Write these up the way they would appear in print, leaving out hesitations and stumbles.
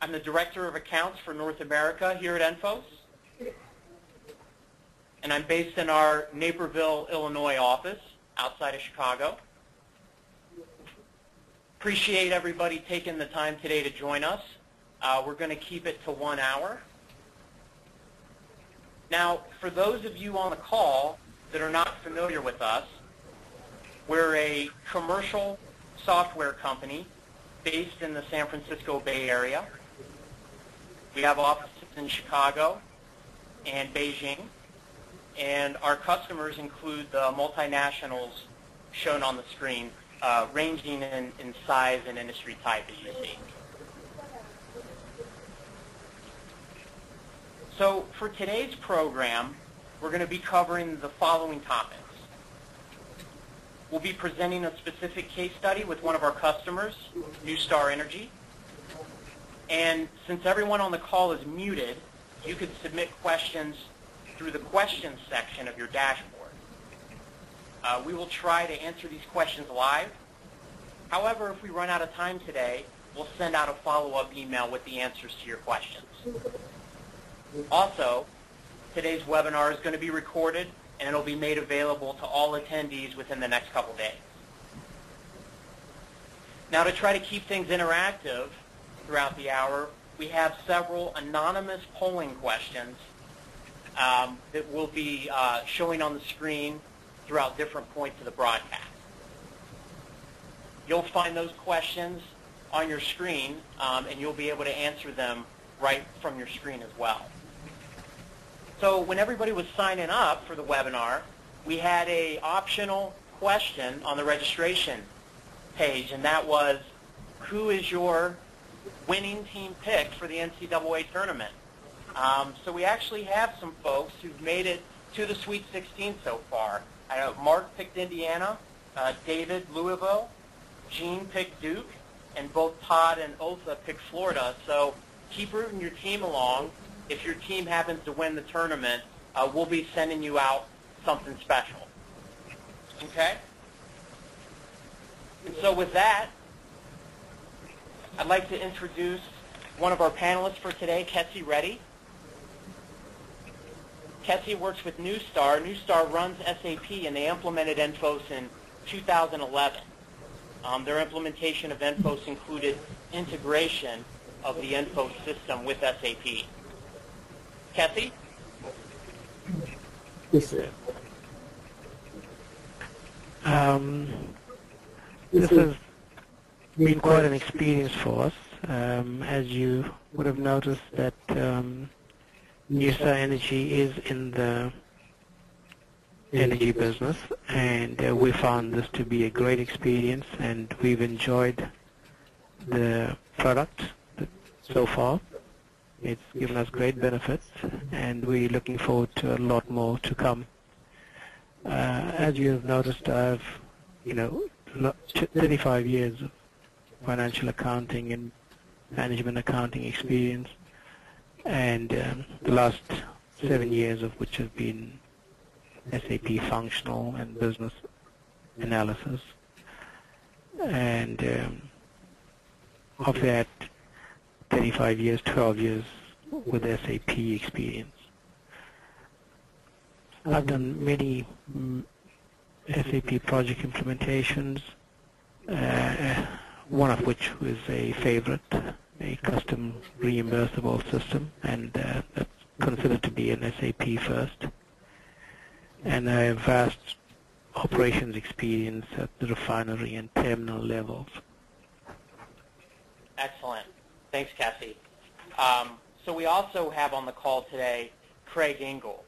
I'm the Director of Accounts for North America here at ENFOS, and I'm based in our Naperville, Illinois office outside of Chicago. Appreciate everybody taking the time today to join us. We're going to keep it to 1 hour. Now, for those of you on the call that are not familiar with us, we're a commercial software company based in the San Francisco Bay Area. We have offices in Chicago and Beijing, and our customers include the multinationals shown on the screen, ranging in size and industry type, as you see. So for today's program, we're going to be covering the following topics. We'll be presenting a specific case study with one of our customers, NuStar Energy. And since everyone on the call is muted, you could submit questions through the questions section of your dashboard. We will try to answer these questions live. However, if we run out of time today, we'll send out a follow-up email with the answers to your questions. Also, today's webinar is going to be recorded, and it'll be made available to all attendees within the next couple days. Now, to try to keep things interactive throughout the hour, we have several anonymous polling questions that will be showing on the screen throughout different points of the broadcast. You'll find those questions on your screen, and you'll be able to answer them right from your screen as well. So when everybody was signing up for the webinar, we had an optional question on the registration page, and that was, who is your winning team pick for the NCAA tournament? So we actually have some folks who've made it to the Sweet 16 so far. I know Mark picked Indiana, David Louisville, Gene picked Duke, and both Todd and Otha picked Florida. So keep rooting your team along. If your team happens to win the tournament, we'll be sending you out something special. Okay? And so with that, I'd like to introduce one of our panelists for today, Kessie Reddy. Kessie works with NuStar. NuStar runs SAP, and they implemented ENFOS in 2011. Their implementation of ENFOS included integration of the ENFOS system with SAP. Kessie? Yes, sir. This has been quite an experience for us. As you would have noticed that NuStar Energy is in the energy business, and we found this to be a great experience, and we've enjoyed the product so far. It's given us great benefits, and we're looking forward to a lot more to come. As you have noticed, I've 35 years of financial accounting and management accounting experience, and the last 7 years of which have been SAP functional and business analysis. And of that 35 years, 12 years with SAP experience. I've done many SAP project implementations, one of which was a favorite, a custom reimbursable system, and that's considered to be an SAP first. And I have vast operations experience at the refinery and terminal levels. Excellent. Thanks, Kessie. So we also have on the call today Craig Engle.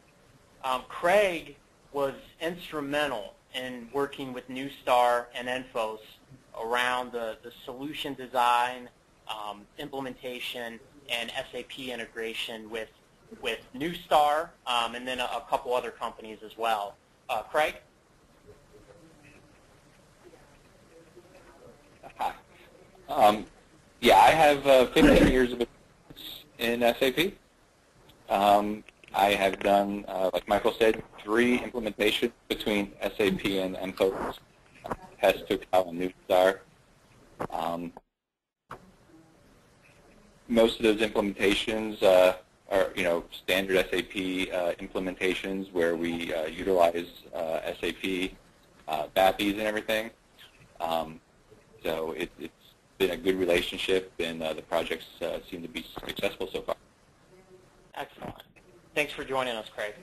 Craig was instrumental in working with NuStar and ENFOS around the solution design, implementation, and SAP integration with NuStar and then a couple other companies as well. Craig? Hi. Yeah, I have 15 years of experience in SAP. I have done, like Michael said, 3 implementations between SAP and ENFOS, Hess, Total, and NuStar. most of those implementations are, standard SAP implementations where we utilize SAP BAPIs and everything. So it's been a good relationship, and the projects seem to be successful so far. Excellent. Thanks for joining us, Craig.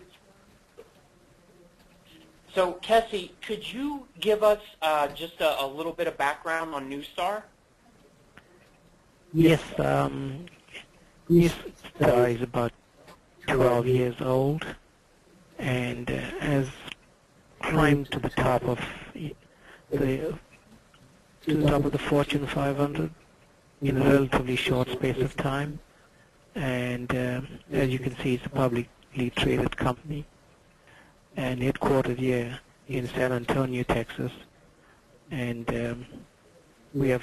So, Kessie, could you give us just a little bit of background on NuStar? Yes, NuStar is about 12 years old and has climbed to the top of the Fortune 500 in a relatively short space of time. And as you can see, it's a publicly traded company and headquartered here in San Antonio, Texas. And we have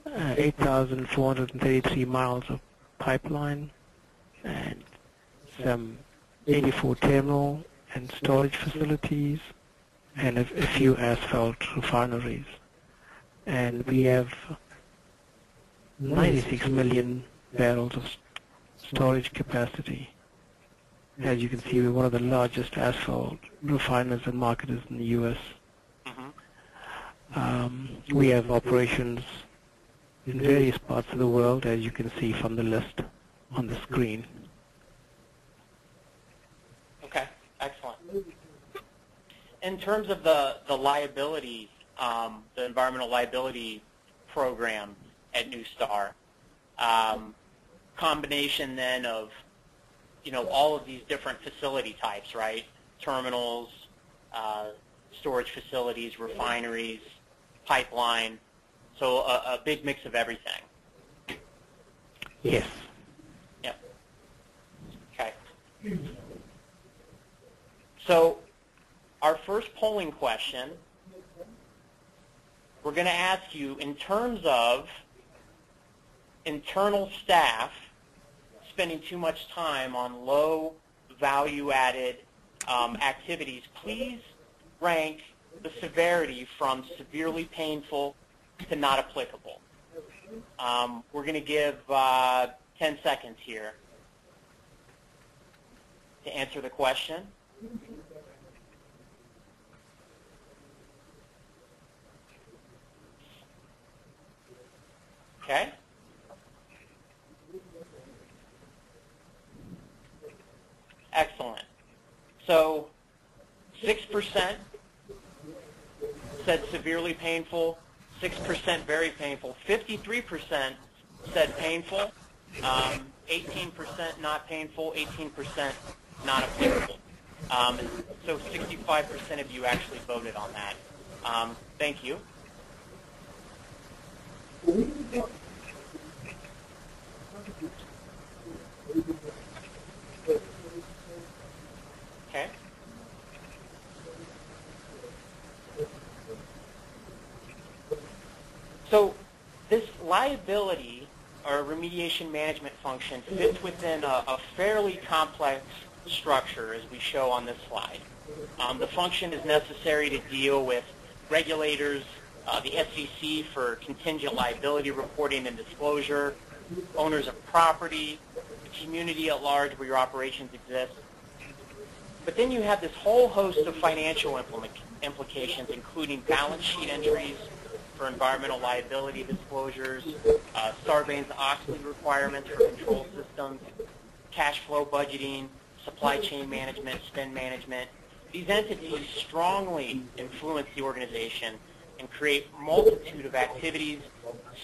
8,433 miles of pipeline and some 84 terminal and storage facilities and a few asphalt refineries. And we have 96 million barrels of storage capacity. As you can see, we're one of the largest asphalt refiners and marketers in the U.S. We have operations in various parts of the world, as you can see from the list on the screen. Okay, excellent. In terms of the liability, the environmental liability program at NuStar, combination then of all of these different facility types, right? Terminals, storage facilities, refineries, pipeline. So a big mix of everything. Yes. Yep. Okay. So our first polling question, we're going to ask you, in terms of internal staff spending too much time on low value-added activities, please rank the severity from severely painful to not applicable. We're going to give 10 seconds here to answer the question. Okay. Excellent. So 6% said severely painful, 6% very painful, 53% said painful, 18% not painful, 18% not applicable. So 65% of you actually voted on that. Thank you. Okay. So this liability or remediation management function fits within a fairly complex structure, as we show on this slide. The function is necessary to deal with regulators, the SEC for contingent liability reporting and disclosure, owners of property, the community at large where your operations exist. But then you have this whole host of financial implications, including balance sheet entries for environmental liability disclosures, Sarbanes-Oxley requirements for control systems, cash flow budgeting, supply chain management, spend management. These entities strongly influence the organization and create a multitude of activities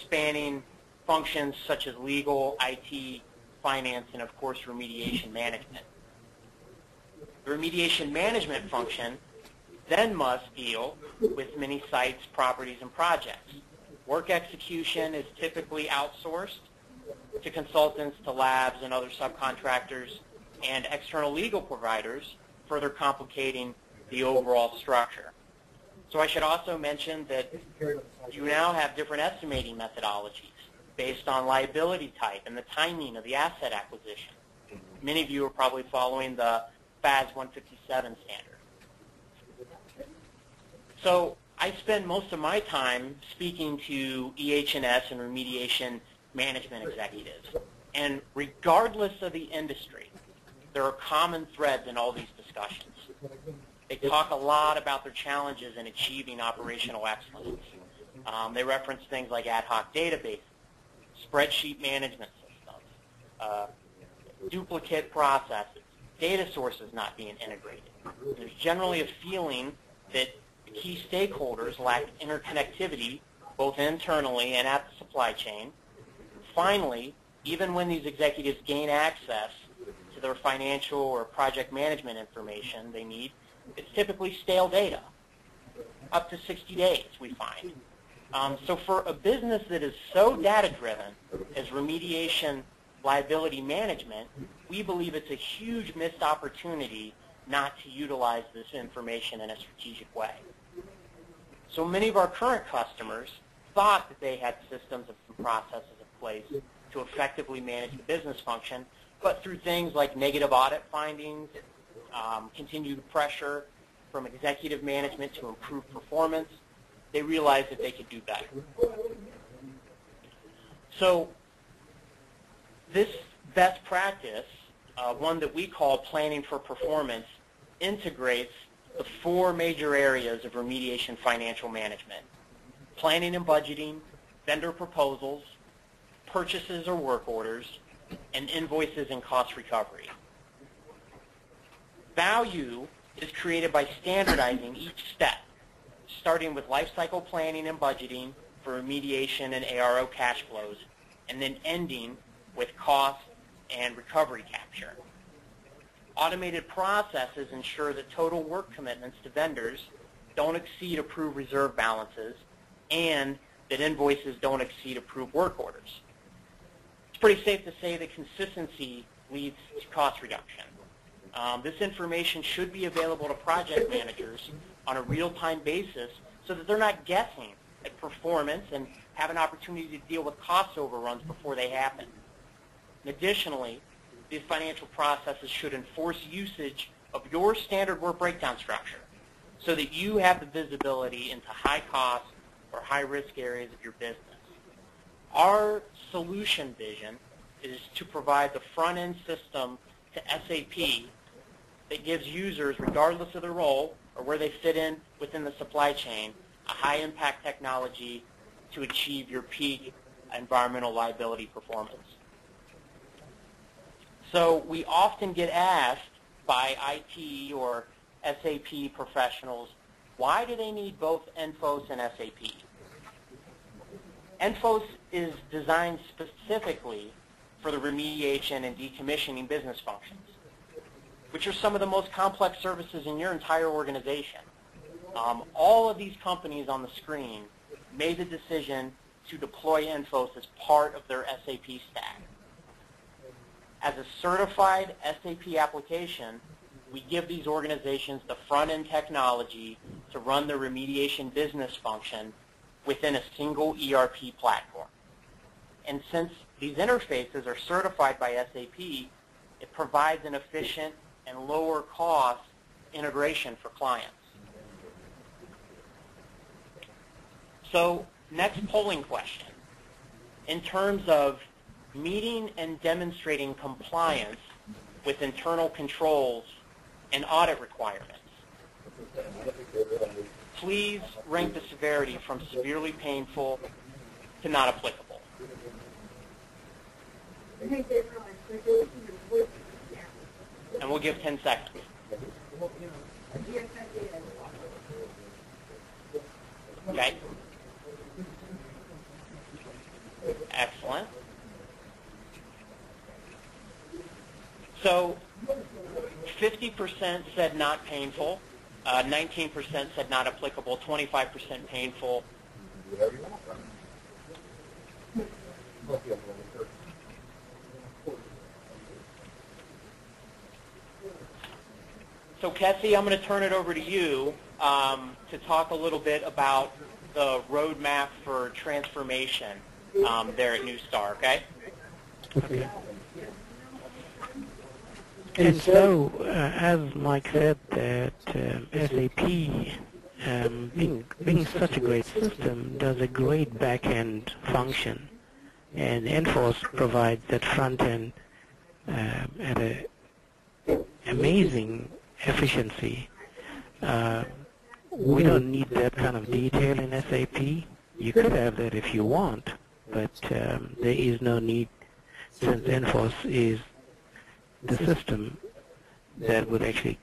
spanning functions such as legal, IT, finance, and of course remediation management. The remediation management function then must deal with many sites, properties, and projects. Work execution is typically outsourced to consultants, to labs, and other subcontractors, and external legal providers, further complicating the overall structure. So I should also mention that you now have different estimating methodologies based on liability type and the timing of the asset acquisition. Many of you are probably following the FAS 157 standard. So I spend most of my time speaking to EH&S and remediation management executives. And regardless of the industry, there are common threads in all these discussions. They talk a lot about their challenges in achieving operational excellence. They reference things like ad hoc databases, spreadsheet management systems, duplicate processes, data sources not being integrated. There's generally a feeling that the key stakeholders lack interconnectivity both internally and at the supply chain. Finally, even when these executives gain access to their financial or project management information they need, it's typically stale data, up to 60 days, we find. So for a business that is so data-driven as remediation liability management, we believe it's a huge missed opportunity not to utilize this information in a strategic way. So many of our current customers thought that they had systems and processes in place to effectively manage the business function, but through things like negative audit findings, continued pressure from executive management to improve performance, they realized that they could do better. So this best practice, one that we call planning for performance, integrates the four major areas of remediation financial management: planning and budgeting, vendor proposals, purchases or work orders, and invoices and cost recovery. Value is created by standardizing each step, starting with lifecycle planning and budgeting for remediation and ARO cash flows, and then ending with cost and recovery capture. Automated processes ensure that total work commitments to vendors don't exceed approved reserve balances and that invoices don't exceed approved work orders. It's pretty safe to say that consistency leads to cost reduction. This information should be available to project managers on a real-time basis so that they're not guessing at performance and have an opportunity to deal with cost overruns before they happen. Additionally, these financial processes should enforce usage of your standard work breakdown structure so that you have the visibility into high-cost or high-risk areas of your business. Our solution vision is to provide the front-end system to SAP that gives users, regardless of their role or where they fit in within the supply chain, a high-impact technology to achieve your peak environmental liability performance. So we often get asked by IT or SAP professionals, why do they need both ENFOS and SAP? ENFOS is designed specifically for the remediation and decommissioning business functions, which are some of the most complex services in your entire organization. All of these companies on the screen made the decision to deploy ENFOS as part of their SAP stack. As a certified SAP application, we give these organizations the front-end technology to run the remediation business function within a single ERP platform. And since these interfaces are certified by SAP, it provides an efficient and lower cost integration for clients. So, next polling question. In terms of meeting and demonstrating compliance with internal controls and audit requirements, please rank the severity from severely painful to not applicable. And we'll give 10 seconds. Okay. Excellent. So 50% said not painful, 19% said not applicable, 25% painful. So Kessie, I'm going to turn it over to you to talk a little bit about the roadmap for transformation there at NuStar, okay? Okay. And so, as Mike said, that SAP, being such a great system, does a great back-end function And ENFOS provides that front end at an amazing efficiency. We don't need that kind of detail in SAP. You could have that if you want, but there is no need, since ENFOS is the system that would actually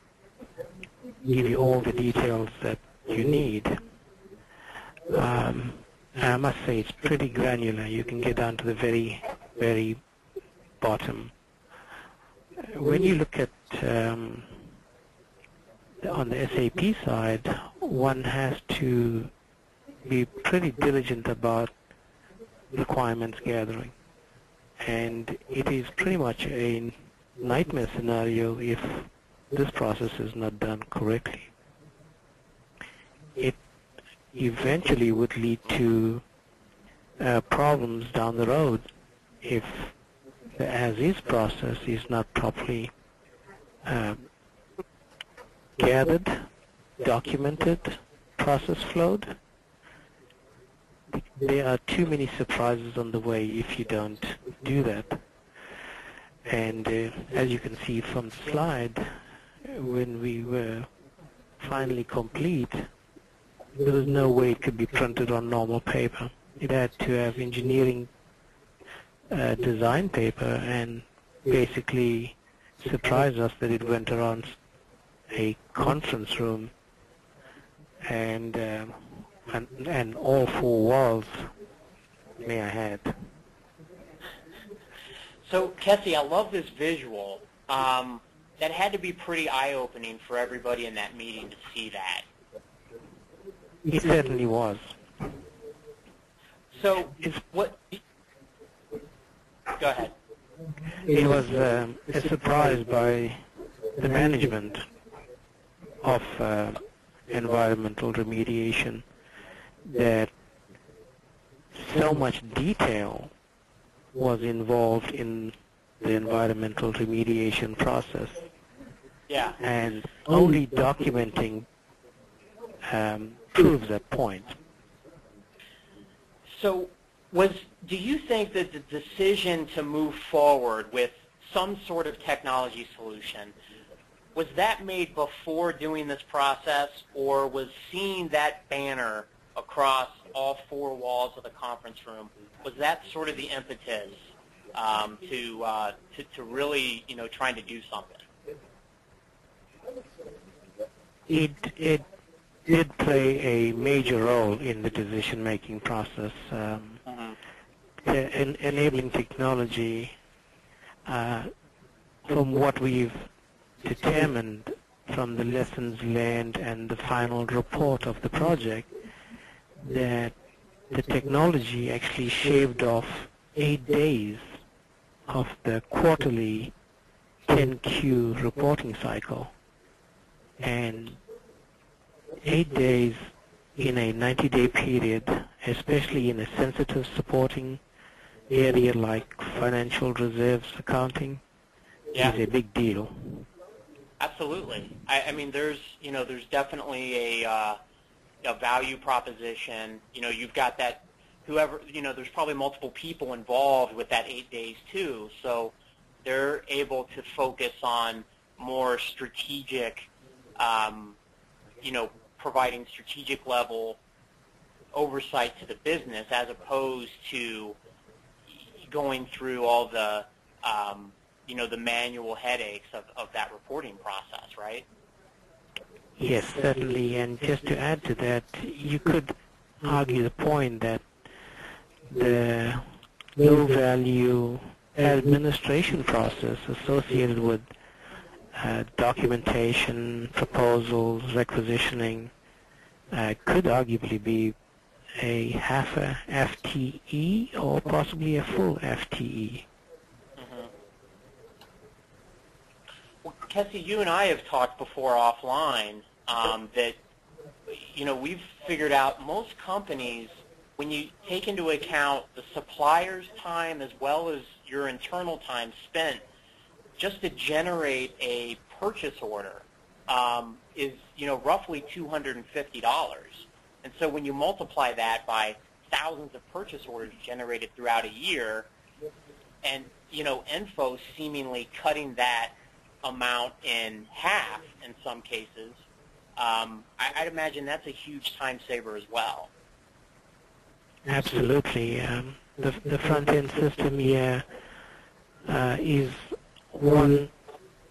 give you all the details that you need. I must say it's pretty granular. You can get down to the very, very bottom. When you look at on the SAP side, one has to be pretty diligent about requirements gathering. And it is pretty much a nightmare scenario if this process is not done correctly. It eventually would lead to problems down the road if the as-is process is not properly gathered, documented, process flowed. There are too many surprises on the way if you don't do that. And as you can see from the slide, when we were finally complete, there was no way it could be printed on normal paper. It had to have engineering design paper, and basically surprised us that it went around a conference room, and all four walls may I add. So, Kessie, I love this visual. That had to be pretty eye-opening for everybody in that meeting to see that. It certainly was. So, what? Go ahead. It was a surprise by the management of environmental remediation that so much detail was involved in the environmental remediation process. Yeah. And only documenting proves that point. So, do you think that the decision to move forward with some sort of technology solution, was that made before doing this process, or was seeing that banner across all four walls of the conference room, was that sort of the impetus to really, trying to do something? It did play a major role in the decision-making process. Enabling technology, from what we've determined from the lessons learned and the final report of the project, that the technology actually shaved off 8 days of the quarterly 10Q reporting cycle, and 8 days in a 90-day period, especially in a sensitive supporting area like financial reserves accounting, is a big deal. Absolutely. I mean, there's definitely a value proposition. You've got that, there's probably multiple people involved with that 8 days too, so they're able to focus on more strategic, providing strategic level oversight to the business, as opposed to going through all the, the manual headaches of that reporting process, right? Yes, certainly. And just to add to that, you could argue the point that the low-value administration process associated with documentation, proposals, requisitioning could arguably be a half a FTE or possibly a full FTE. Well, Kessie, you and I have talked before offline that, we've figured out most companies, when you take into account the supplier's time as well as your internal time spent just to generate a purchase order, is, roughly $250. And so when you multiply that by thousands of purchase orders generated throughout a year, and ENFOS seemingly cutting that amount in half in some cases. I'd imagine that's a huge time saver as well. Absolutely. The front-end system here is one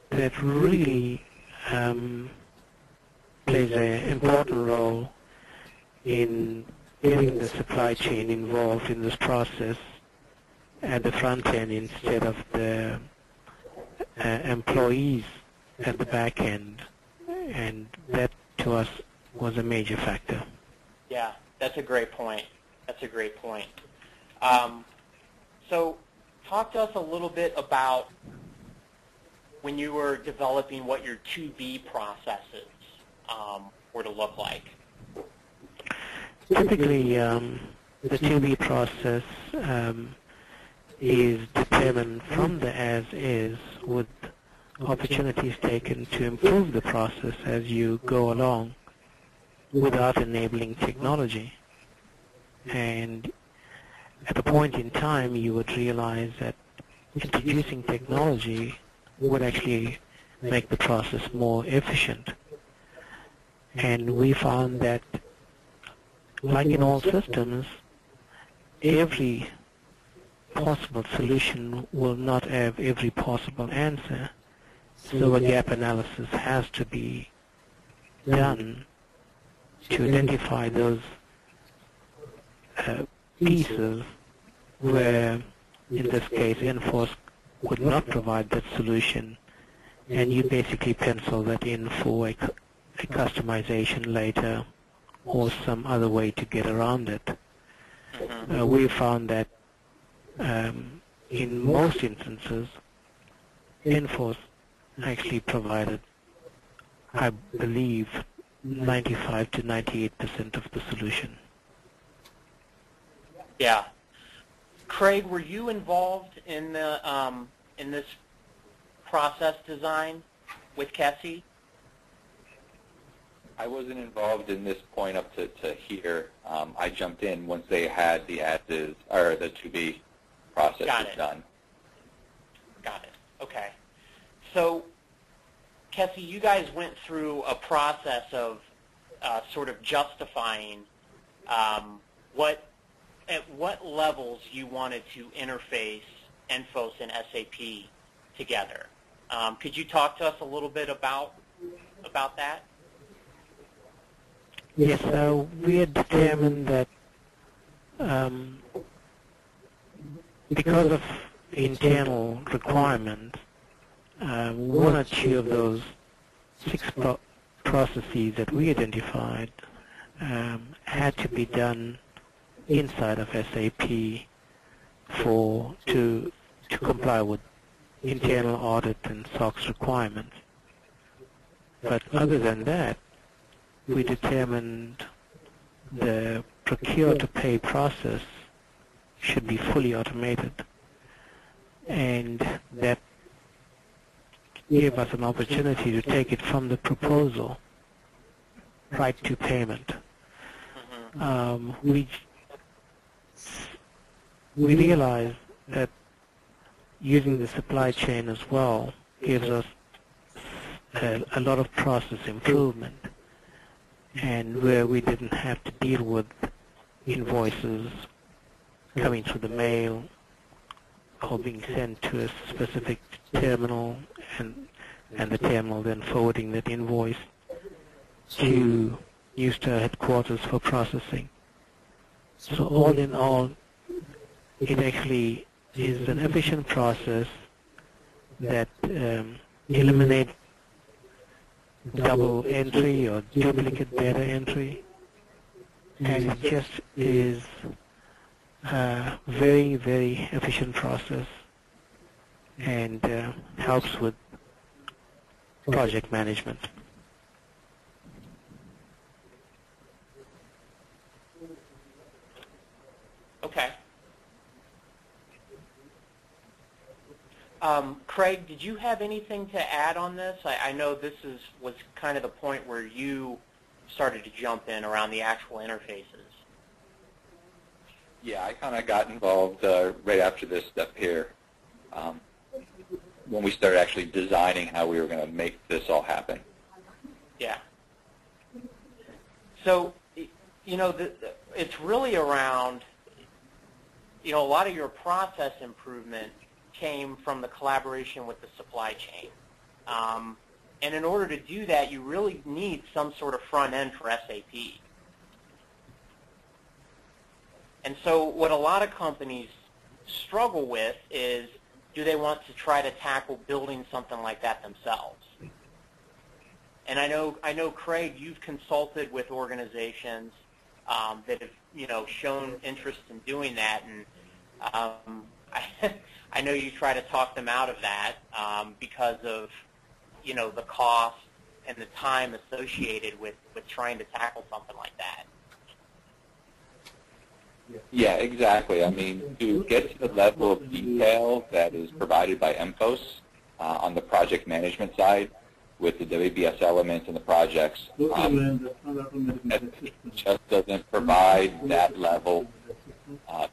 that really plays an important role in getting the supply chain involved in this process at the front end instead of the employees at the back end, and that to us was a major factor. Yeah, that's a great point. That's a great point. So talk to us a little bit about when you were developing what your 2B processes were to look like. Typically, the 2B process is determined from the as-is, with opportunities taken to improve the process as you go along without enabling technology. And at a point in time, you would realize that introducing technology would actually make the process more efficient. And we found that, like in all systems, every possible solution will not have every possible answer, so a gap analysis has to be done to identify those pieces where, in this case, ENFOS would not provide that solution, and you basically pencil that in for a customization later or some other way to get around it. We found that in most instances, ENFOS actually provided, I believe, 95 to 98% of the solution. Yeah. Craig, were you involved in the in this process design with Kessie? I wasn't involved in this point up to here. I jumped in once they had the as-is, or the 2B process done. Got it. Okay. So, Kessie, you guys went through a process of sort of justifying at what levels you wanted to interface ENFOS and SAP together. Could you talk to us a little bit about that? Yes, we had determined that because of internal requirements, one or two of those 6 processes that we identified had to be done inside of SAP to comply with internal audit and SOX requirements. But other than that, we determined the procure-to-pay process should be fully automated, and that gave us an opportunity to take it from the proposal right to payment. We realized that using the supply chain as well gives us a lot of process improvement, and where we didn't have to deal with invoices coming through the mail or being sent to a specific terminal, and the terminal then forwarding that invoice to NuStar headquarters for processing. So all in all, it actually is an efficient process that eliminates double entry or duplicate data entry, and it just is a very, very efficient process, and helps with project management. Okay. Craig, did you have anything to add on this? I know this was kind of the point where you started to jump in around the actual interfaces. Yeah, I kind of got involved right after this step here when we started actually designing how we were going to make this all happen. Yeah. So, you know, it's really around, you know, a lot of your process improvement came from the collaboration with the supply chain. And in order to do that, you really need some sort of front end for SAP. And so what a lot of companies struggle with is, do they want to try to tackle building something like that themselves? And I know, Craig, you've consulted with organizations that have, you know, shown interest in doing that, and I know you try to talk them out of that because of, you know, the cost and the time associated with trying to tackle something like that. Yeah, exactly. I mean, to get to the level of detail that is provided by ENFOS on the project management side with the WBS elements and the projects, it just doesn't provide that level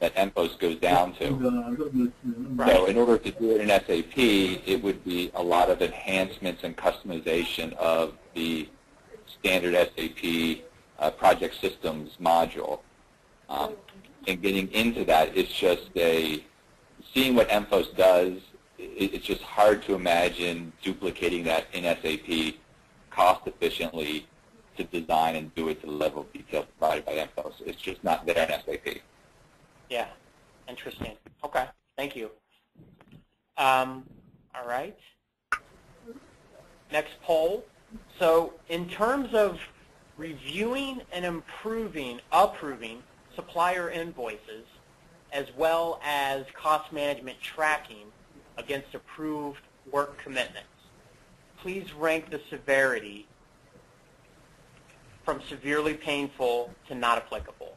that ENFOS goes down to. Right. So in order to do it in SAP, it would be a lot of enhancements and customization of the standard SAP project systems module. And getting into that, it's just seeing what ENFOS does, it's just hard to imagine duplicating that in SAP cost efficiently to design and do it to the level of detail provided by ENFOS. It's just not there in SAP. Yeah, interesting. Okay, thank you. All right. Next poll. So in terms of reviewing and approving supplier invoices, as well as cost management tracking against approved work commitments, please rank the severity from severely painful to not applicable.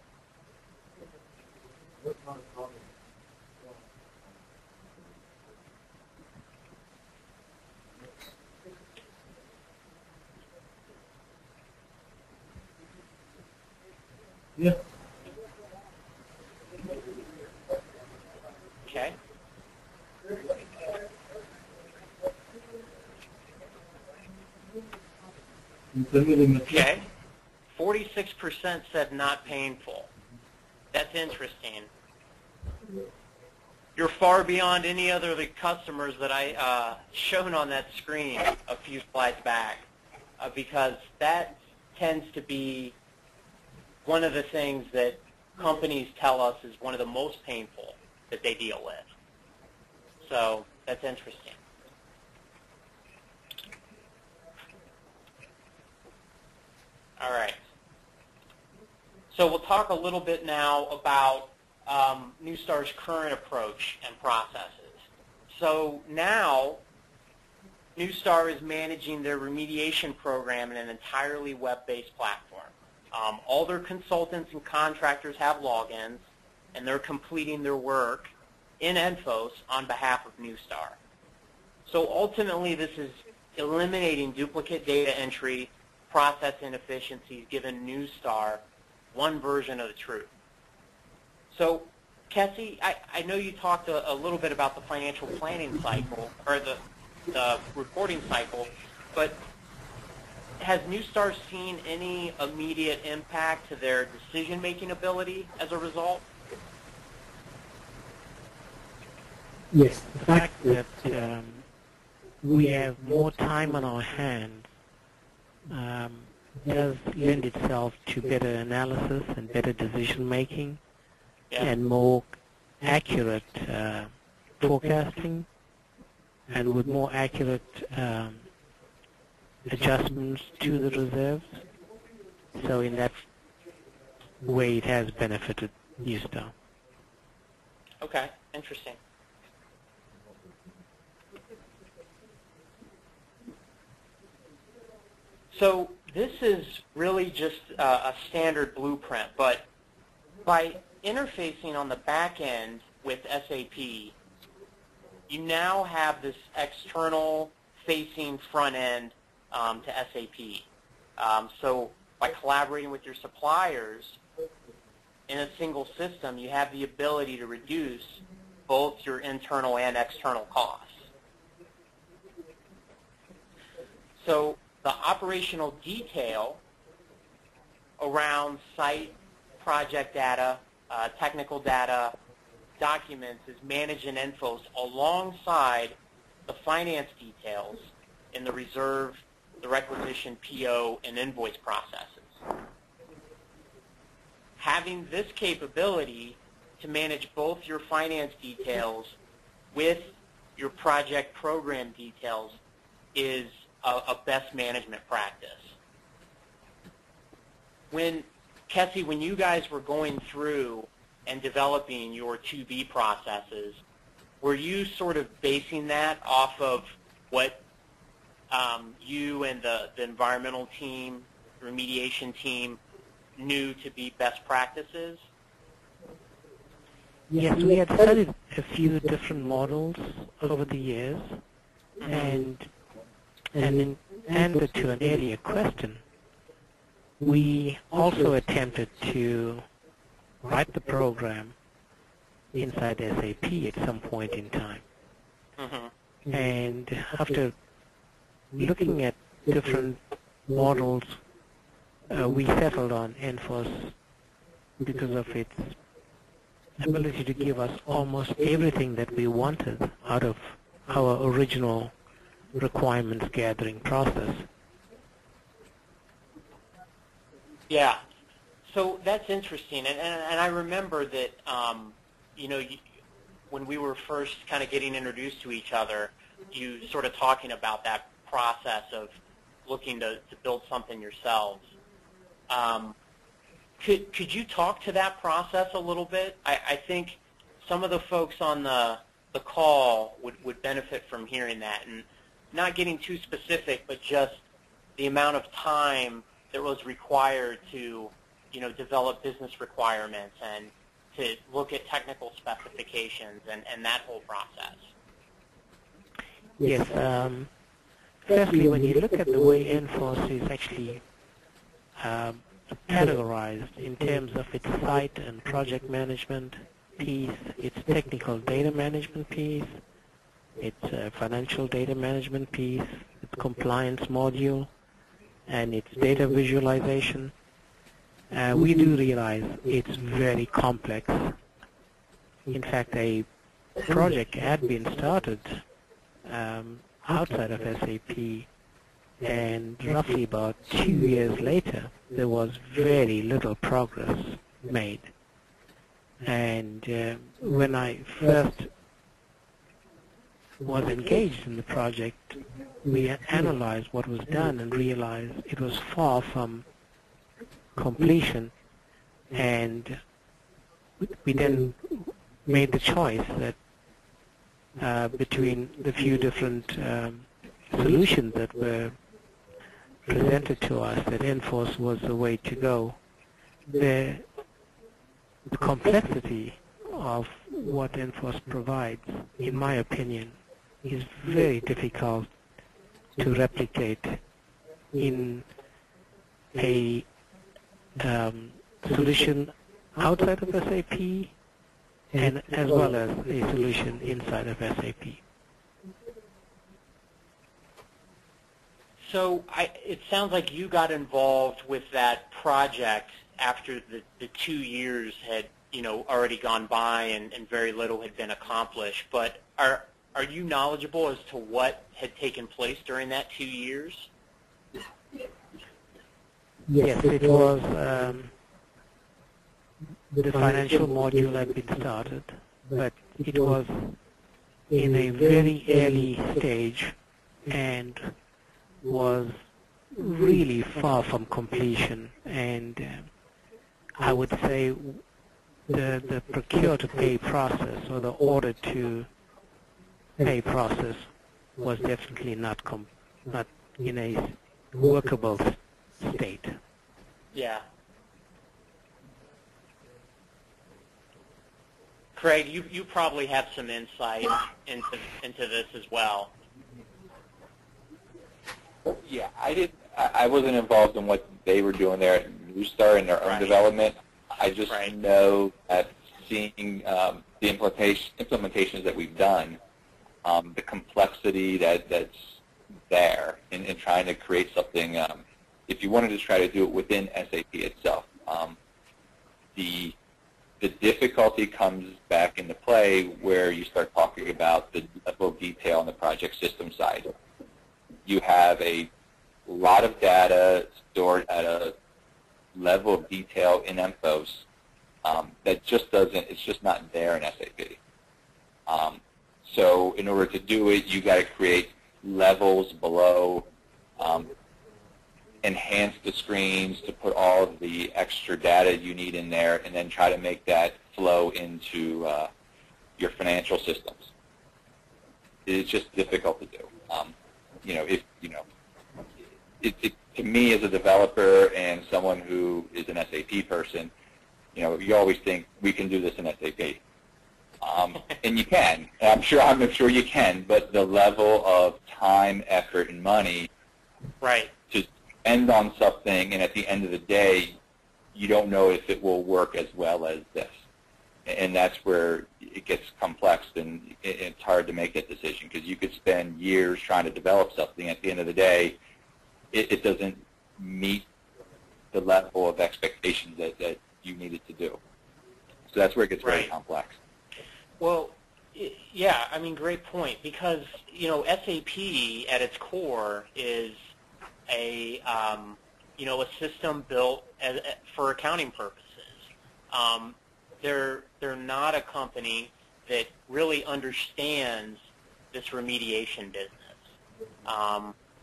Yeah. Okay. Okay. 46% said not painful. That's interesting. You're far beyond any other of the customers that I shown on that screen a few slides back, because that tends to be one of the things that companies tell us is one of the most painful that they deal with. So that's interesting. All right. So we'll talk a little bit now about NuStar's current approach and processes. So now NuStar is managing their remediation program in an entirely web-based platform. All their consultants and contractors have logins, and they're completing their work in ENFOS on behalf of NuStar. So ultimately, this is eliminating duplicate data entry, process inefficiencies, giving NuStar one version of the truth. So, Kessie, I know you talked a little bit about the financial planning cycle, or the reporting cycle, but has NuStar seen any immediate impact to their decision-making ability as a result? Yes, the fact that we have more time on our hands does lend itself to better analysis and better decision-making, and more accurate forecasting, and with more accurate adjustments to the reserves. So in that way, it has benefited NuStar. Okay, interesting. So this is really just a standard blueprint, but by interfacing on the back end with SAP, you now have this external facing front end to SAP. So by collaborating with your suppliers, in a single system, you have the ability to reduce both your internal and external costs. So the operational detail around site project data, technical data, documents is managed in ENFOS alongside the finance details in the reserve, the requisition, PO, and invoice processes. Having this capability to manage both your finance details with your project program details is a best management practice. Kessie, when you guys were going through and developing your 2B processes, were you sort of basing that off of what you and the environmental team, the remediation team, knew to be best practices? Yes, we had studied a few different models over the years, and in answer to an earlier question, we also attempted to write the program inside SAP at some point in time. And after looking at different models, we settled on ENFOS because of its ability to give us almost everything that we wanted out of our original requirements gathering process. Yeah, so that's interesting, and I remember that when we were first kind of getting introduced to each other, you sort of talking about that process of looking to build something yourselves. Could you talk to that process a little bit? I think some of the folks on the call would benefit from hearing that, and not getting too specific, but just the amount of time that was required to develop business requirements and to look at technical specifications and that whole process. Yes. Firstly, when you look at the way ENFOS is actually categorized in terms of its site and project management piece, its technical data management piece, its financial data management piece, its compliance module, and its data visualization, we do realize it's very complex. In fact, a project had been started outside of SAP, and roughly about 2 years later, there was very little progress made. And when I first was engaged in the project, we analyzed what was done and realized it was far from completion, and we then made the choice that between the few different solutions that were presented to us, that ENFOS was the way to go. The complexity of what ENFOS provides, in my opinion, is very difficult to replicate in a solution outside of SAP and as well as a solution inside of SAP. So it sounds like you got involved with that project after the 2 years had already gone by and very little had been accomplished. But are you knowledgeable as to what had taken place during that 2 years? Yes, it was the financial module had been started, but it was in a very early stage and was really far from completion. And I would say the procure-to-pay process, or the order-to-pay process, was definitely not in a workable state. Yeah. Craig, you probably have some insight into this as well. Yeah, I wasn't involved in what they were doing there at NuStar in their own development. I just know that seeing the implementations that we've done, the complexity that's there in trying to create something, if you wanted to try to do it within SAP itself, the difficulty comes back into play where you start talking about the level of detail on the project system side. You have a lot of data stored at a level of detail in ENFOS that just doesn't, it's just not there in SAP. So in order to do it, you got to create levels below, enhance the screens to put all of the extra data you need in there, and then try to make that flow into your financial systems. It's just difficult to do. To me as a developer and someone who is an SAP person, you always think we can do this in SAP. And you can. I'm sure you can, but the level of time, effort, and money to end on something, and at the end of the day, you don't know if it will work as well as this. And that's where it gets complex, and it's hard to make that decision, because you could spend years trying to develop something. At the end of the day, it doesn't meet the level of expectations that you need it to do. So that's where it gets very complex. Well, yeah, I mean, great point, because, SAP at its core is a system built for accounting purposes. They're not a company that really understands this remediation business.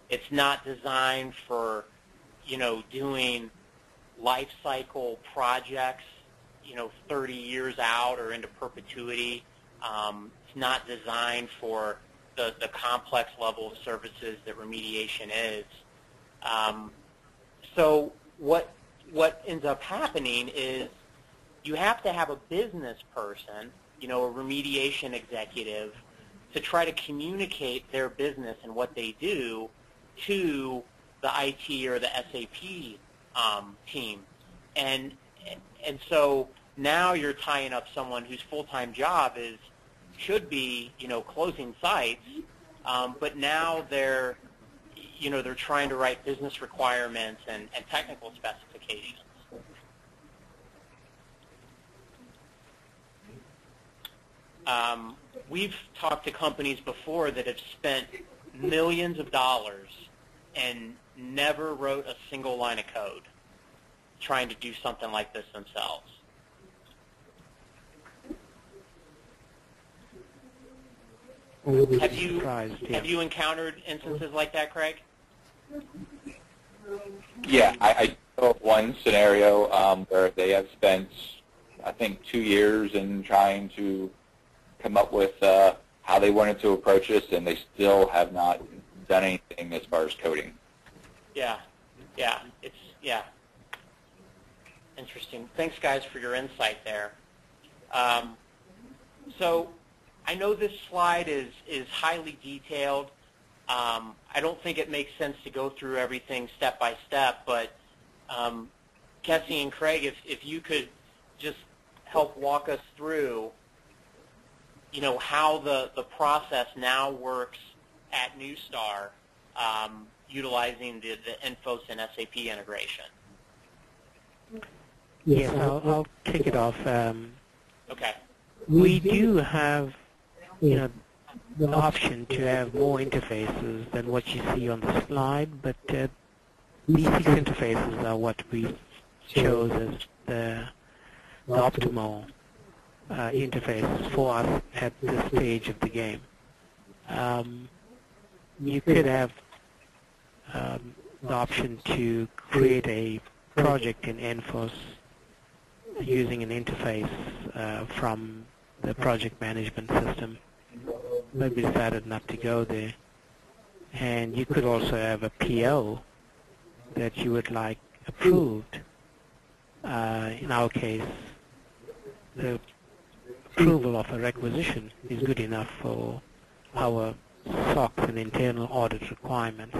It's not designed for, doing life cycle projects, 30 years out or into perpetuity. It's not designed for the complex level of services that remediation is. So what ends up happening is you have to have a business person, a remediation executive, to try to communicate their business and what they do to the IT or the SAP team. And so now you're tying up someone whose full-time job should be, closing sites, but now they're trying to write business requirements and technical specifications. We've talked to companies before that have spent millions of dollars and never wrote a single line of code trying to do something like this themselves. Have you encountered instances like that, Craig? Yeah, I know of one scenario where they have spent, I think, 2 years in trying to come up with how they wanted to approach this, and they still have not done anything as far as coding. Yeah. Interesting. Thanks, guys, for your insight there. So I know this slide is highly detailed. I don't think it makes sense to go through everything step by step, but Kessie and Craig, if you could just help walk us through, how the process now works at NuStar, utilizing the ENFOS and SAP integration. Yes, I'll kick it off. Okay. We do have, the option to have more interfaces than what you see on the slide, but these 6 interfaces are what we chose as the optimal interfaces for us at this stage of the game. You could have the option to create a project in ENFOS using an interface from the project management system, but we decided not to go there. And you could also have a PO that you would like approved. In our case, the approval of a requisition is good enough for our SOX and internal audit requirements.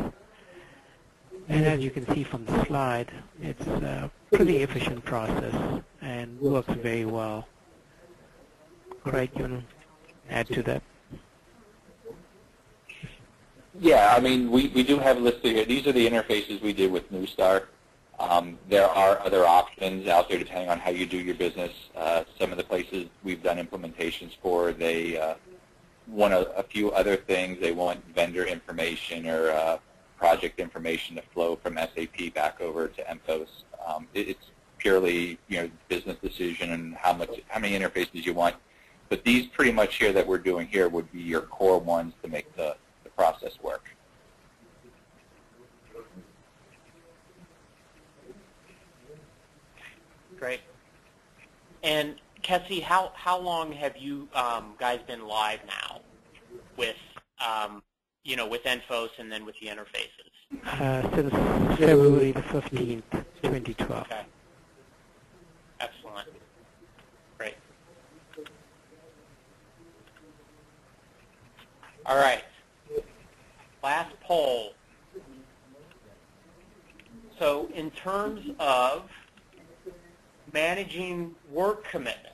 And as you can see from the slide, it's a pretty efficient process and works very well. Craig, you want to add to that? Yeah, I mean, we do have listed here. These are the interfaces we did with NuStar. There are other options out there depending on how you do your business. Some of the places we've done implementations for, they want a few other things. They want vendor information or project information to flow from SAP back over to ENFOS. It's purely, business decision and how many interfaces you want. But these pretty much here that we're doing here would be your core ones to make the process work. Great. And Kessie, how long have you guys been live now with with ENFOS and then with the interfaces? Since February the 15th, 2012. Okay. Excellent. Great. All right. Last poll. So in terms of managing work commitments,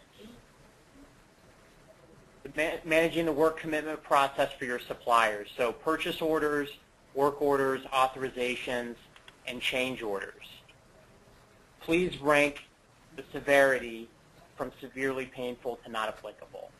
managing the work commitment process for your suppliers, so purchase orders, work orders, authorizations, and change orders. Please rank the severity from severely painful to not applicable.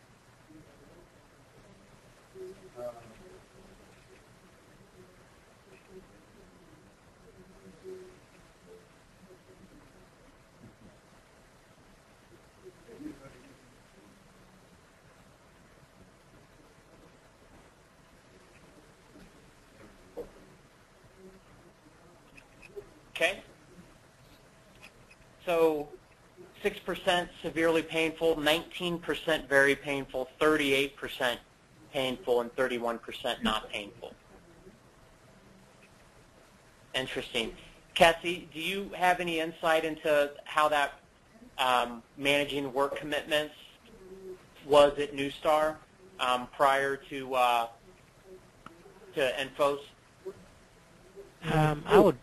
Okay, so 6% severely painful, 19% very painful, 38% painful, and 31% not painful. Interesting. Kessie, do you have any insight into how that managing work commitments was at NuStar prior to ENFOS? I would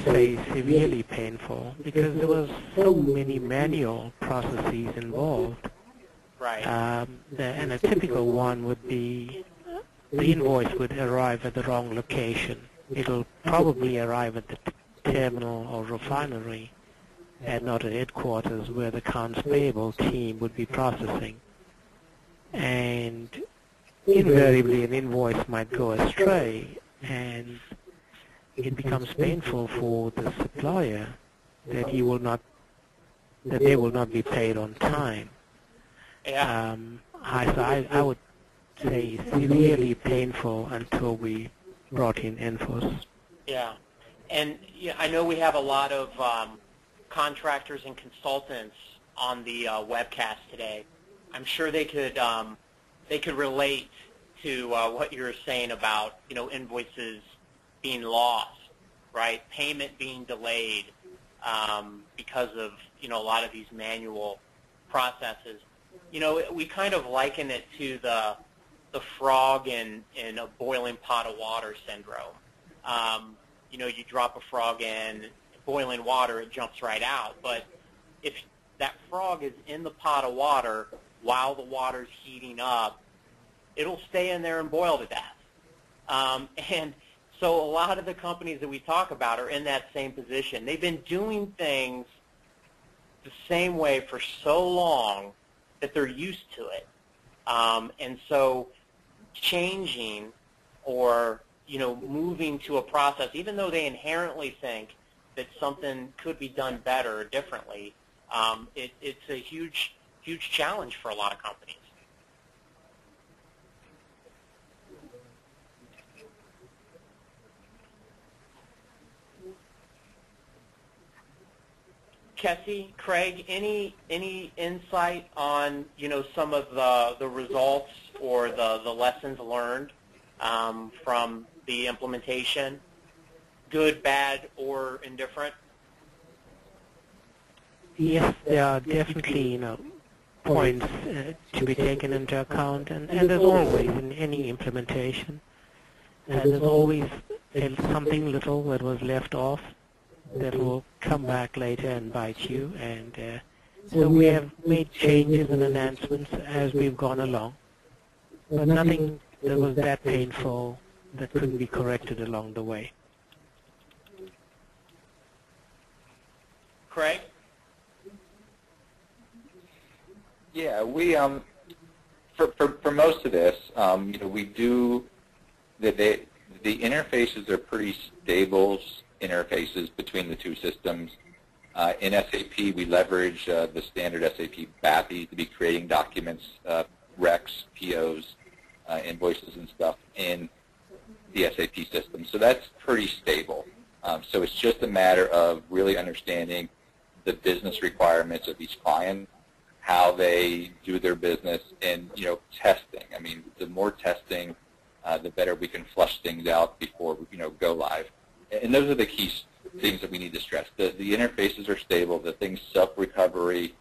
say severely painful because there was so many manual processes involved. Right. And a typical one would be the invoice would arrive at the wrong location. It'll probably arrive at the terminal or refinery and not at headquarters where the accounts payable team would be processing. And invariably an invoice might go astray, and it becomes painful for the supplier that they will not be paid on time. Yeah. I would say severely painful until we brought in ENFOS. Yeah, and I know we have a lot of contractors and consultants on the webcast today. I'm sure they could relate to what you're saying about invoices being lost, right? Payment being delayed because of a lot of these manual processes. We kind of liken it to the frog in a boiling pot of water syndrome. You drop a frog in boiling water, it jumps right out. But if that frog is in the pot of water while the water's heating up, it'll stay in there and boil to death. And so a lot of the companies that we talk about are in that same position. They've been doing things the same way for so long that they're used to it. And so changing or moving to a process, even though they inherently think that something could be done better or differently, it's a huge challenge for a lot of companies. Kessie, Craig, any insight on some of the results or the lessons learned from the implementation, good, bad, or indifferent? Yes, there are definitely points to be taken into account, and there's always in any implementation, there's always something little that was left off that will come back later and bite you. And so we have made changes and enhancements as we've gone along, but nothing that was that painful that couldn't be corrected along the way. Craig? Yeah, we for most of this, you know, we do the interfaces are pretty stable interfaces between the two systems. In SAP, we leverage the standard SAP BAPI to be creating documents, recs, POs, invoices, and stuff in the SAP system. So that's pretty stable. So it's just a matter of really understanding the business requirements of each client, how they do their business, and, you know, testing. I mean, the more testing, the better we can flush things out before, you know, go live. And those are the key things that we need to stress. The interfaces are stable. The things self-recovery.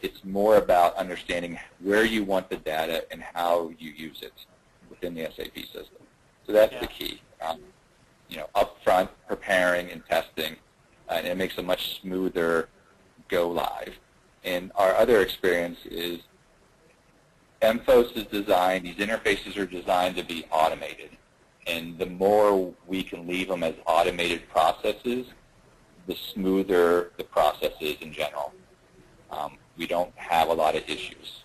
It's more about understanding where you want the data and how you use it within the SAP system. So that's the key. You know, upfront preparing and testing, and it makes a much smoother go live. And our other experience is ENFOS is designed, these interfaces are designed to be automated. And the more we can leave them as automated processes, the smoother the process is in general. We don't have a lot of issues.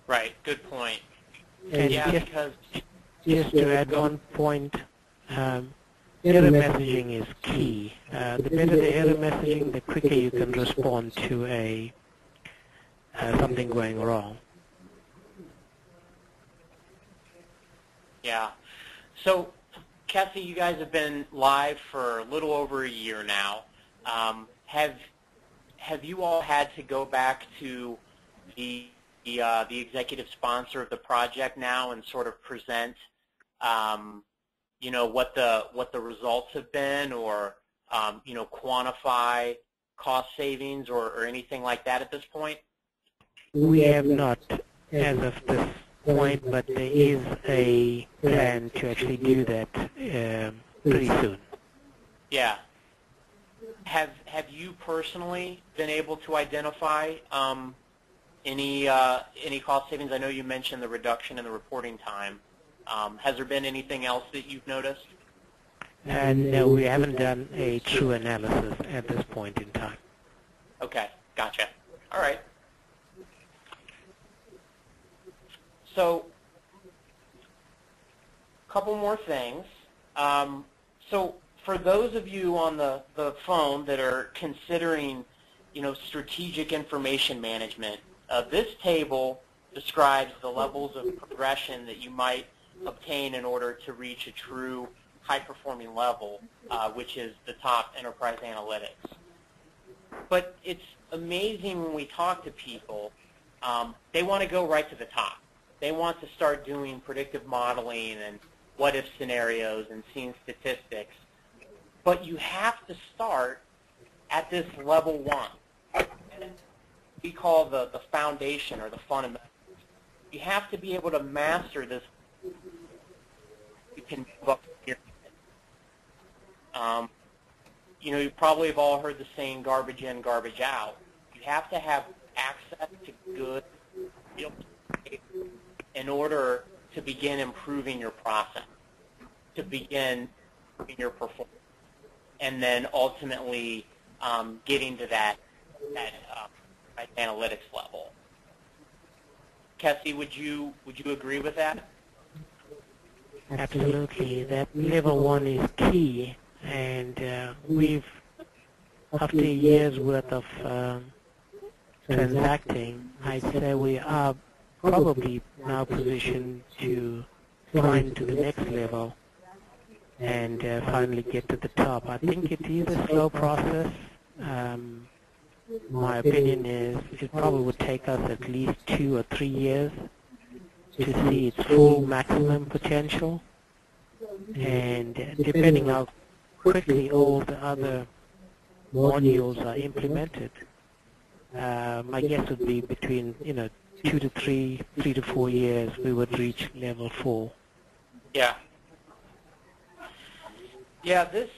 Right, good point. And yeah, because just to add one point, error messaging is key. The better the error messaging, the quicker you can respond to something going wrong. Yeah. So, Kessie, you guys have been live for a little over a year now. Have you all had to go back to the executive sponsor of the project now and sort of present, you know, what the results have been, or you know, quantify cost savings or anything like that at this point? We have not as of this point, but there is a plan to actually do that pretty soon. Yeah. Have you personally been able to identify any cost savings? I know you mentioned the reduction in the reporting time. Has there been anything else that you've noticed? No, we haven't done a true analysis at this point in time. Okay, gotcha. All right. So, a couple more things. So, for those of you on the phone that are considering, you know, strategic information management, this table describes the levels of progression that you might obtain in order to reach a true high-performing level, which is the top enterprise analytics. But it's amazing when we talk to people, they want to go right to the top. They want to start doing predictive modeling and what-if scenarios and seeing statistics. But you have to start at this level one. We call the foundation or the fundamentals. You have to be able to master this. You can move up here. You know, you probably have all heard the saying, garbage in, garbage out. You have to have access to good real data in order to begin improving your process, to begin improving your performance, and then ultimately getting to that analytics level. Kessie, would you agree with that? Absolutely. That level one is key, and we've, after years worth of transacting, I'd say we are probably now positioned to climb to the next level and finally get to the top. I think it is a slow process. My opinion is it probably would take us at least 2 or 3 years to see its full maximum potential, and depending how quickly all the other modules are implemented, my guess would be between 2 to 3 to 4 years we would reach level 4. Yeah. Yeah, this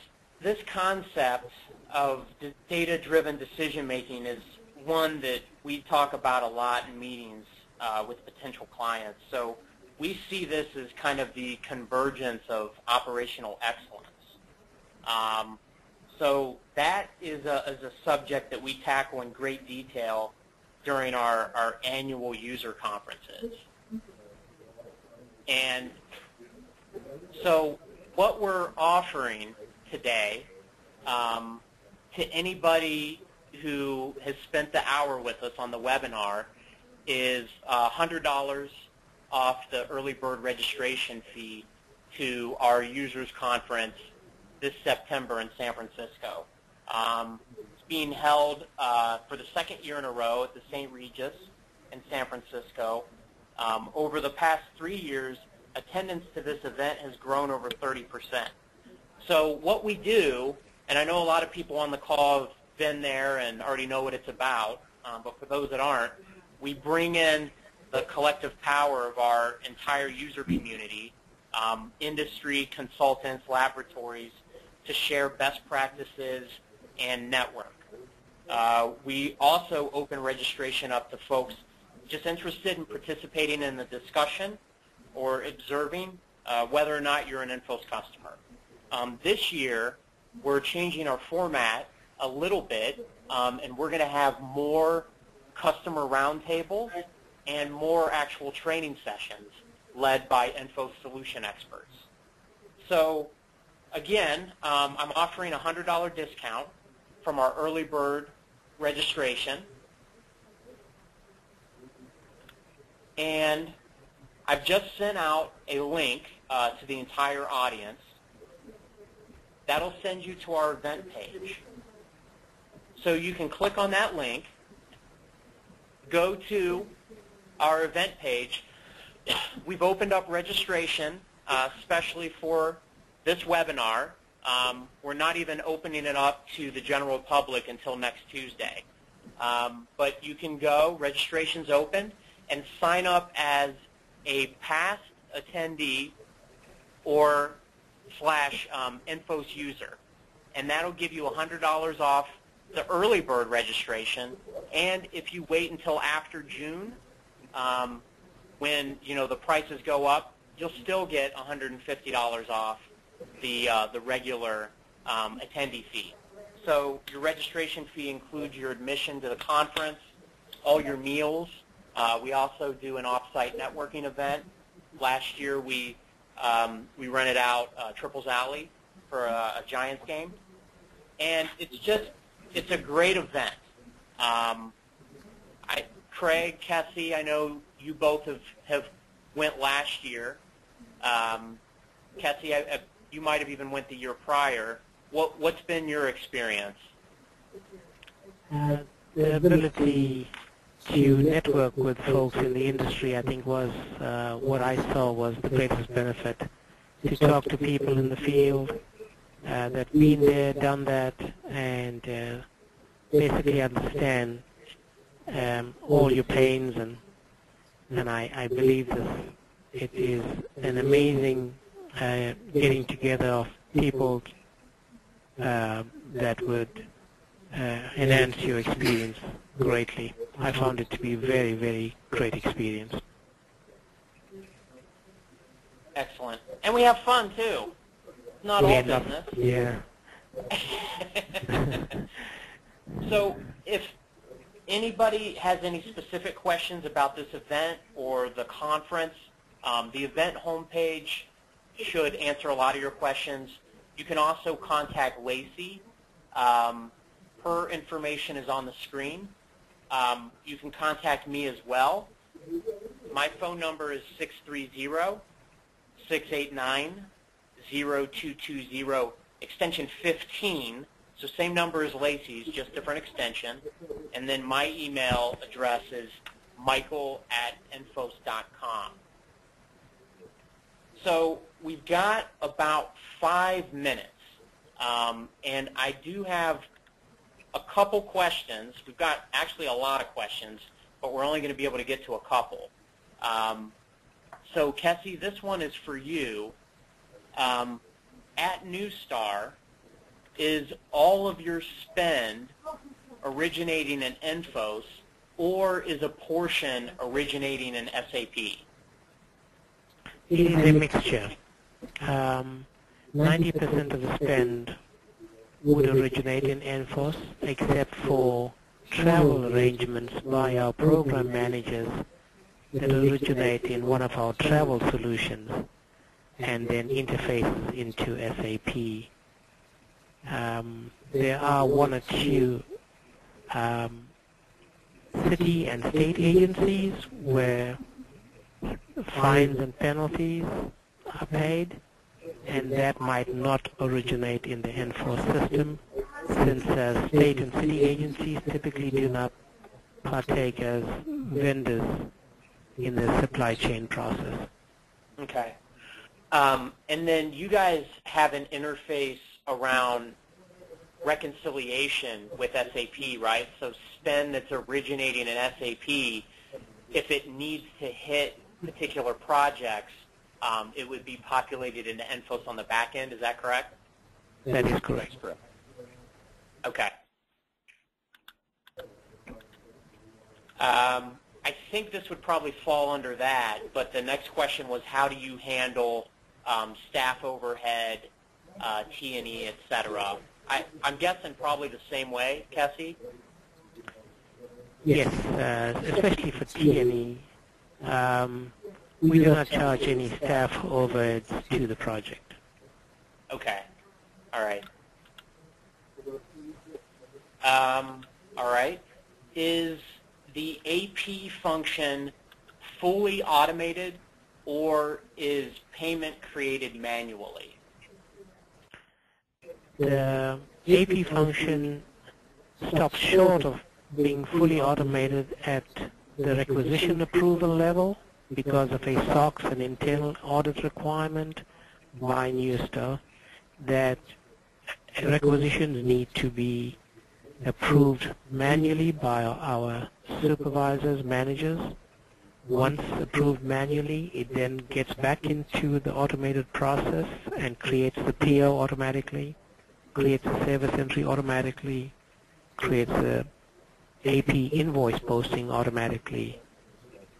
concept of data-driven decision-making is one that we talk about a lot in meetings with potential clients. So we see this as kind of the convergence of operational excellence. So that is a subject that we tackle in great detail during our annual user conferences. And so what we're offering today to anybody who has spent the hour with us on the webinar is $100 off the early bird registration fee to our users conference this September in San Francisco. It's being held for the second year in a row at the St. Regis in San Francisco. Over the past 3 years, attendance to this event has grown over 30%. So what we do, and I know a lot of people on the call have been there and already know what it's about, but for those that aren't, we bring in the collective power of our entire user community, industry, consultants, laboratories, to share best practices and network. We also open registration up to folks just interested in participating in the discussion or observing whether or not you're an ENFOS customer. This year, we're changing our format a little bit, and we're going to have more customer roundtables and more actual training sessions led by ENFOS solution experts. So again, I'm offering a $100 discount from our early bird registration. And I've just sent out a link to the entire audience. That'll send you to our event page. So you can click on that link, go to our event page. We've opened up registration, especially for this webinar. We're not even opening it up to the general public until next Tuesday. But you can go, registration's open, and sign up as a past attendee or / ENFOS user. And that'll give you $100 off the early bird registration. And if you wait until after June, when the prices go up, you'll still get $150 off the regular attendee fee. So your registration fee includes your admission to the conference, all your meals. We also do an off-site networking event. Last year we rented out Triples Alley for a Giants game, and it's a great event. Craig, Kessie, I know you both have went last year. Kessie, you might have even went the year prior. What's been your experience? The ability to network with folks in the industry, I think, was what I saw was the greatest benefit. To talk to people in the field that been there, done that, and basically understand all your pains, and I believe it is an amazing getting together of people that would enhance your experience greatly. I found it to be a very, very great experience. Excellent. And we have fun, too. It's not all business. Yeah. So if anybody has any specific questions about this event or the conference, the event homepage should answer a lot of your questions. You can also contact Lacey. Her information is on the screen. You can contact me as well. My phone number is 630-689-0220, extension 15. So same number as Lacey's, just different extension. And then my email address is michael@enfos.com. So we've got about 5 minutes. And I do have a couple questions. We've got actually a lot of questions, but we're only going to be able to get to a couple. So Kessie, this one is for you. at NuStar, is all of your spend originating in ENFOS, or is a portion originating in SAP? It is a mixture. 90% of the spend would originate in ENFOS, except for travel arrangements by our program managers that originate in one of our travel solutions and then interfaces into SAP. There are one or two city and state agencies where fines and penalties are paid, and that might not originate in the ENFOS system, since state and city agencies typically do not partake as vendors in the supply chain process. Okay. And then you guys have an interface around reconciliation with SAP, right? So spend that's originating in SAP, if it needs to hit particular projects, it would be populated into ENFOS on the back end. Is that correct? That is correct. Okay. I think this would probably fall under that, but the next question was, how do you handle staff overhead, T&E, et cetera? I'm guessing probably the same way, Kessie? Yes, especially for T&E. We do not charge any staff overheads to the project. Okay. All right. All right. Is the AP function fully automated, or is payment created manually? The AP function stops short of being fully automated at the requisition approval level because of a SOX and internal audit requirement by NuStar that requisitions need to be approved manually by our supervisors, managers. Once approved manually, it then gets back into the automated process and creates the PO automatically, creates a service entry automatically, creates the AP invoice posting automatically,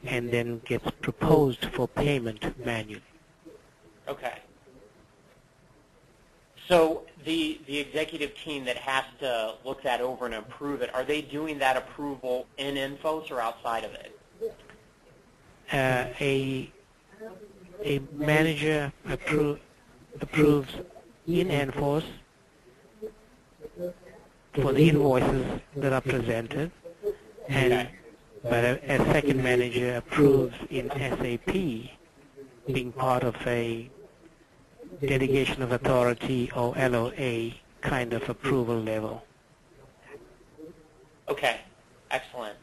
and then gets proposed for payment manually. Okay. So the executive team that has to look that over and approve it, are they doing that approval in ENFOS or outside of it? A manager approves in ENFOS for the invoices that are presented, and but a second manager approves in SAP, being part of a delegation of authority or LOA kind of approval level. Okay, excellent.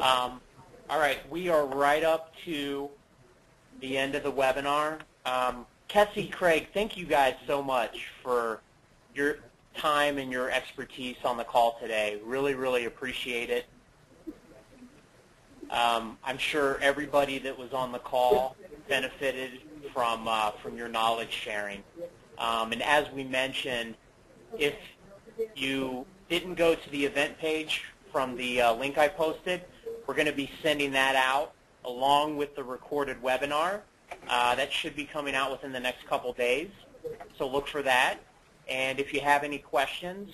All right, we are right up to the end of the webinar. Kessie, Craig, thank you guys so much for your time and your expertise on the call today. Really, really appreciate it. I'm sure everybody that was on the call benefited from your knowledge sharing. And as we mentioned, if you didn't go to the event page from the link I posted, we're going to be sending that out along with the recorded webinar. That should be coming out within the next couple days, so look for that. And if you have any questions,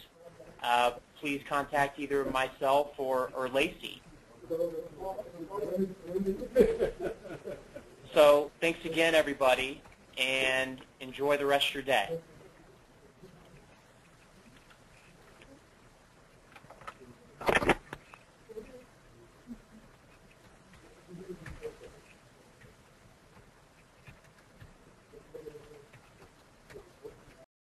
please contact either myself or Lacey. So thanks again, everybody, and enjoy the rest of your day.